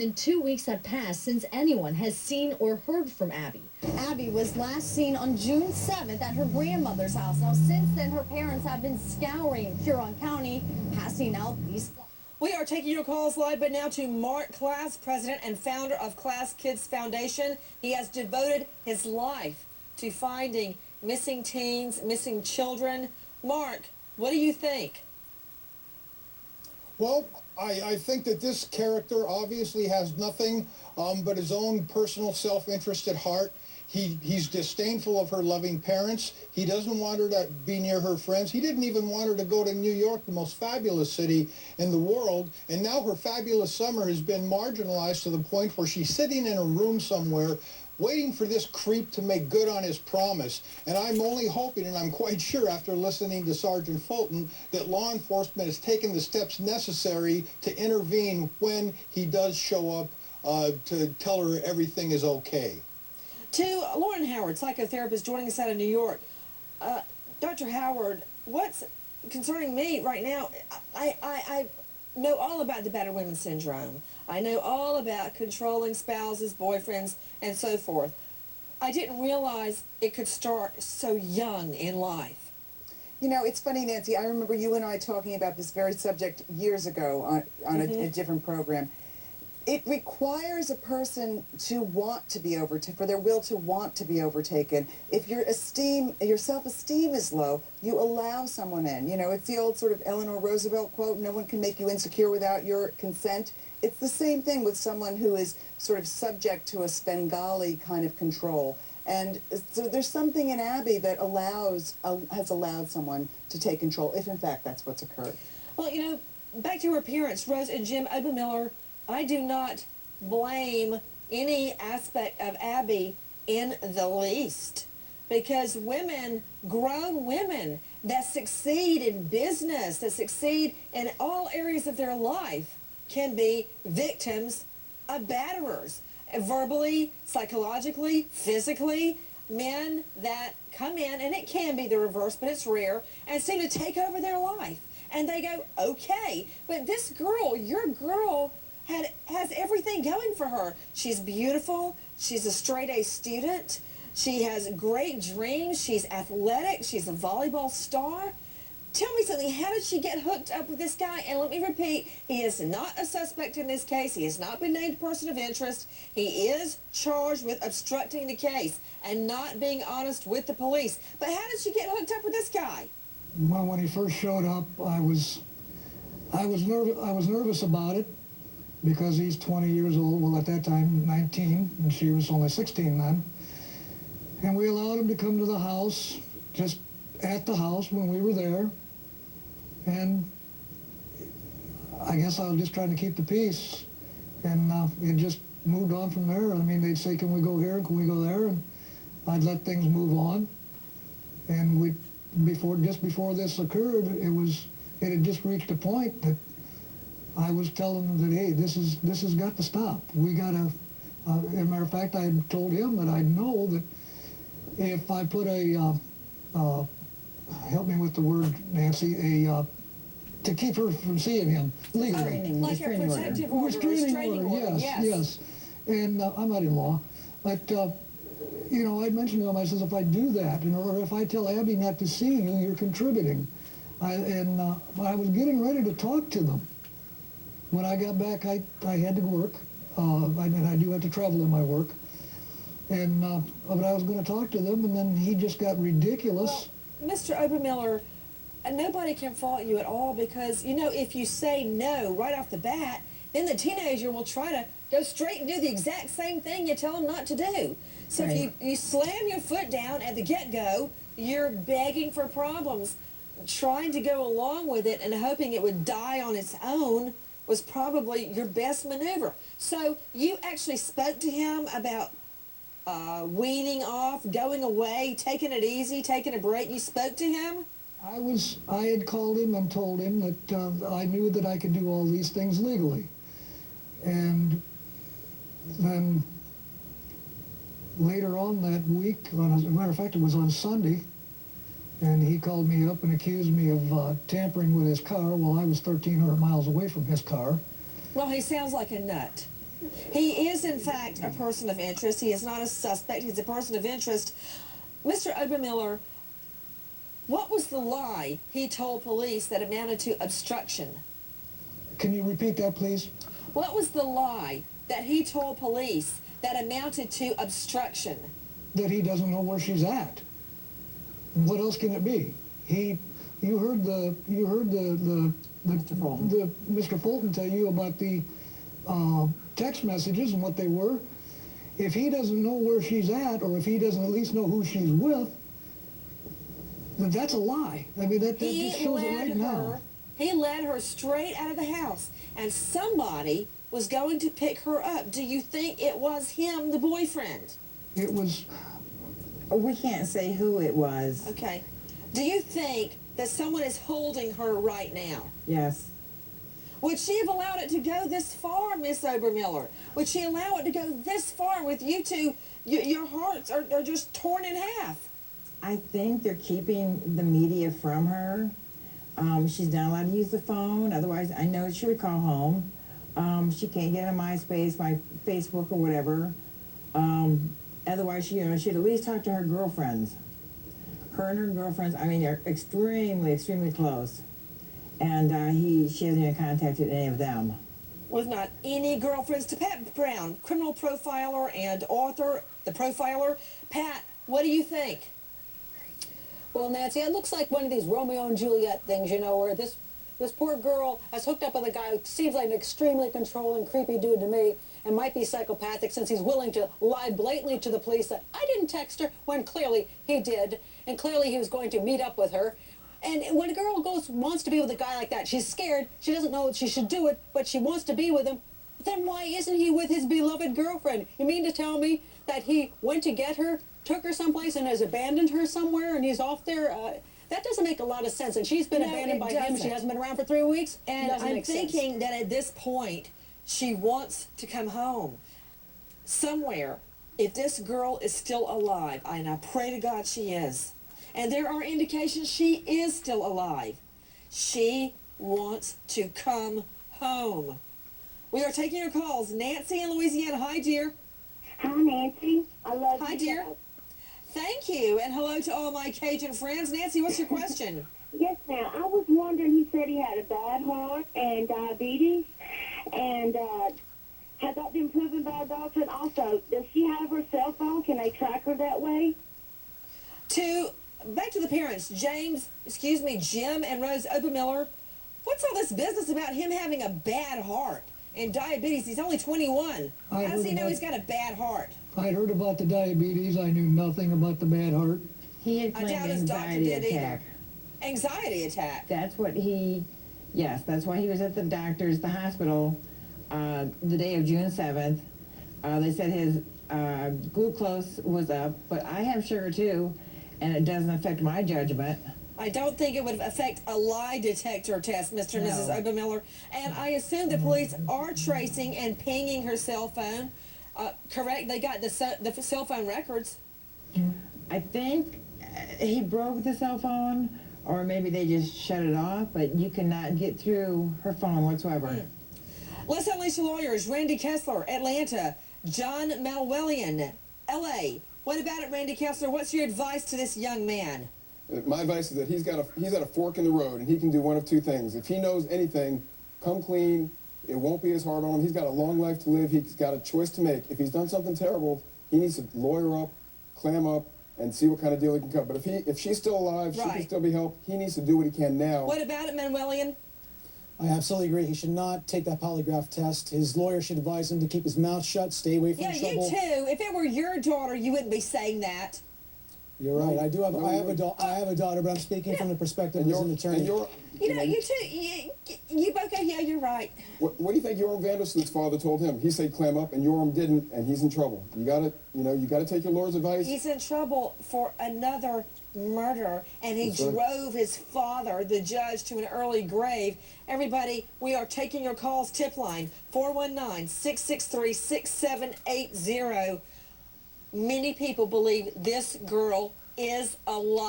than 2 weeks have passed since anyone has seen or heard from Abbi. Abbi was last seen on June 7th at her grandmother's house. Now, since then, her parents have been scouring Huron County, passing out these. We are taking your calls live, but now to Mark Class, president and founder of Class Kids Foundation. He has devoted his life to finding missing teens, missing children. Mark, what do you think? Well, I think that this character obviously has nothing but his own personal self-interest at heart. He's disdainful of her loving parents. He doesn't want her to be near her friends. He didn't even want her to go to New York, the most fabulous city in the world. And now her fabulous summer has been marginalized to the point where she's sitting in a room somewhere waiting for this creep to make good on his promise. And I'm only hoping, and I'm quite sure after listening to Sergeant Fulton, that law enforcement has taken the steps necessary to intervene when he does show up to tell her everything is okay. To Lauren Howard, psychotherapist joining us out of New York. Dr. Howard, what's concerning me right now, I know all about the battered women syndrome. I know all about controlling spouses, boyfriends, and so forth. I didn't realize it could start so young in life. You know, it's funny, Nancy, I remember you and I talking about this very subject years ago on a different program. It requires a person to want to be overtaken, for their will to want to be overtaken. If your self-esteem is low, you allow someone in. You know, it's the old sort of Eleanor Roosevelt quote, no one can make you insecure without your consent. It's the same thing with someone who is sort of subject to a Svengali kind of control. And so there's something in Abbi that has allowed someone to take control, if in fact that's what's occurred. Well, you know, back to her parents, Rose and Jim Obermiller, I do not blame any aspect of Abbi in the least, because women, grown women that succeed in business, that succeed in all areas of their life, can be victims of batterers, verbally, psychologically, physically. Men that come in, and it can be the reverse, but it's rare, and seem to take over their life. And they go, okay, but this girl, your girl, has everything going for her. She's beautiful. She's a straight-A student. She has great dreams. She's athletic. She's a volleyball star. Tell me something. How did she get hooked up with this guy? And let me repeat, he is not a suspect in this case. He has not been named person of interest. He is charged with obstructing the case and not being honest with the police. But how did she get hooked up with this guy? Well, when he first showed up, I was nervous about it, because he's 20 years old, well at that time 19, and she was only 16 then. And we allowed him to come to the house, just at the house when we were there. And I guess I was just trying to keep the peace. And it just moved on from there. I mean, they'd say, can we go here, can we go there? And I'd let things move on. And just before this occurred, it had just reached a point that I was telling them that, hey, this has got to stop. We got to, as a matter of fact, I had told him that I know that if I put help me with the word, Nancy, to keep her from seeing him legally. Like a protective order, restraining order, yes. And I'm not in law, but, you know, I mentioned to him, I says, if I do that, or if I tell Abbi not to see you, you're contributing. I was getting ready to talk to them. When I got back, I had to work. I do have to travel in my work. And but I was going to talk to them, and then he just got ridiculous. Well, Mr. Obermiller, nobody can fault you at all, because, you know, if you say no right off the bat, then the teenager will try to go straight and do the exact same thing you tell them not to do. So if you slam your foot down at the get-go, you're begging for problems. Trying to go along with it and hoping it would die on its own was probably your best maneuver. So you actually spoke to him about weaning off, going away, taking it easy, taking a break. You spoke to him? I had called him and told him that I knew that I could do all these things legally. And then later on that week, as a matter of fact, it was on Sunday, and he called me up and accused me of tampering with his car while I was 1,300 miles away from his car. Well, he sounds like a nut. He is, in fact, a person of interest. He is not a suspect. He's a person of interest. Mr. Obermiller, what was the lie he told police that amounted to obstruction? Can you repeat that, please? What was the lie that he told police that amounted to obstruction? That he doesn't know where she's at. What else can it be? You heard Mr. Fulton tell you about the text messages and what they were. If he doesn't know where she's at, or if he doesn't at least know who she's with, then that's a lie. I mean, that just shows it right now. He led her straight out of the house, and somebody was going to pick her up. Do you think it was him, the boyfriend? It was... We can't say who it was. Okay. Do you think that someone is holding her right now? Yes. Would she have allowed it to go this far, Miss Obermiller? Would she allow it to go this far with you two? Your hearts are just torn in half. I think they're keeping the media from her. She's not allowed to use the phone. Otherwise, I know she would call home. She can't get on MySpace, my Facebook, or whatever. Otherwise, she'd at least talk to her girlfriends. Her and her girlfriends, I mean, they're extremely, extremely close. And she hasn't even contacted any of them. With not any girlfriends to Pat Brown, criminal profiler and author, the profiler. Pat, what do you think? Well, Nancy, it looks like one of these Romeo and Juliet things, you know, where this poor girl has hooked up with a guy who seems like an extremely controlling, creepy dude to me, and might be psychopathic since he's willing to lie blatantly to the police that I didn't text her when clearly he did, and clearly he was going to meet up with her. And when a girl wants to be with a guy like that, she's scared, she doesn't know she should do it, but she wants to be with him, then why isn't he with his beloved girlfriend? You mean to tell me that he went to get her, took her someplace, and has abandoned her somewhere, and he's off there? That doesn't make a lot of sense, and she's been abandoned by him. She hasn't been around for 3 weeks. And I'm thinking that at this point, she wants to come home somewhere. If this girl is still alive, and I pray to God she is, and there are indications she is still alive, she wants to come home. We are taking your calls. Nancy in Louisiana. Hi, dear. Hi, Nancy. I love you. Hi, dear. Thank you, and hello to all my Cajun friends. Nancy, what's your question? Yes, ma'am. I was wondering, he said he had a bad heart and diabetes, and has that been proven by a doctor? And also, does she have her cell phone? Can they track her that way? Back to the parents, Jim and Rose Obermiller. What's all this business about him having a bad heart and diabetes? He's only 21. How does he know he's got a bad heart? I heard about the diabetes. I knew nothing about the bad heart. He had I claimed doubt his doctor anxiety did attack. either. Anxiety attack. That's what yes, that's why he was at the hospital, the day of June 7th. They said his glucose was up, but I have sugar too, and it doesn't affect my judgment. I don't think it would affect a lie detector test, Mr. and Mrs. Obermiller. And I assume the police are tracing and pinging her cell phone. Correct? They got the cell phone records. I think he broke the cell phone, or maybe they just shut it off, but you cannot get through her phone whatsoever. Let's unleash the lawyers. Randy Kessler, Atlanta. John Malwellian, L.A. What about it, Randy Kessler? What's your advice to this young man? My advice is that he's at a fork in the road, and he can do one of two things. If he knows anything, come clean. It won't be as hard on him. He's got a long life to live. He's got a choice to make. If he's done something terrible, he needs to lawyer up, clam up, and see what kind of deal he can cut. But if she's still alive, she can still be helped. He needs to do what he can now. What about it, Manuelian? I absolutely agree. He should not take that polygraph test. His lawyer should advise him to keep his mouth shut, stay away from trouble. Yeah, you too. If it were your daughter, you wouldn't be saying that. You're right. I do have. I have a daughter, but I'm speaking from the perspective as an attorney. You know, you two. You both go. Yeah, you're right. What do you think Yoram Vandersloot's father told him? He said clam up, and Yoram didn't, and he's in trouble. You gotta take your lawyer's advice. He's in trouble for another murder, and he drove his father, the judge, to an early grave. Everybody, we are taking your calls. Tip line 419-663-6780. Many people believe this girl is alive.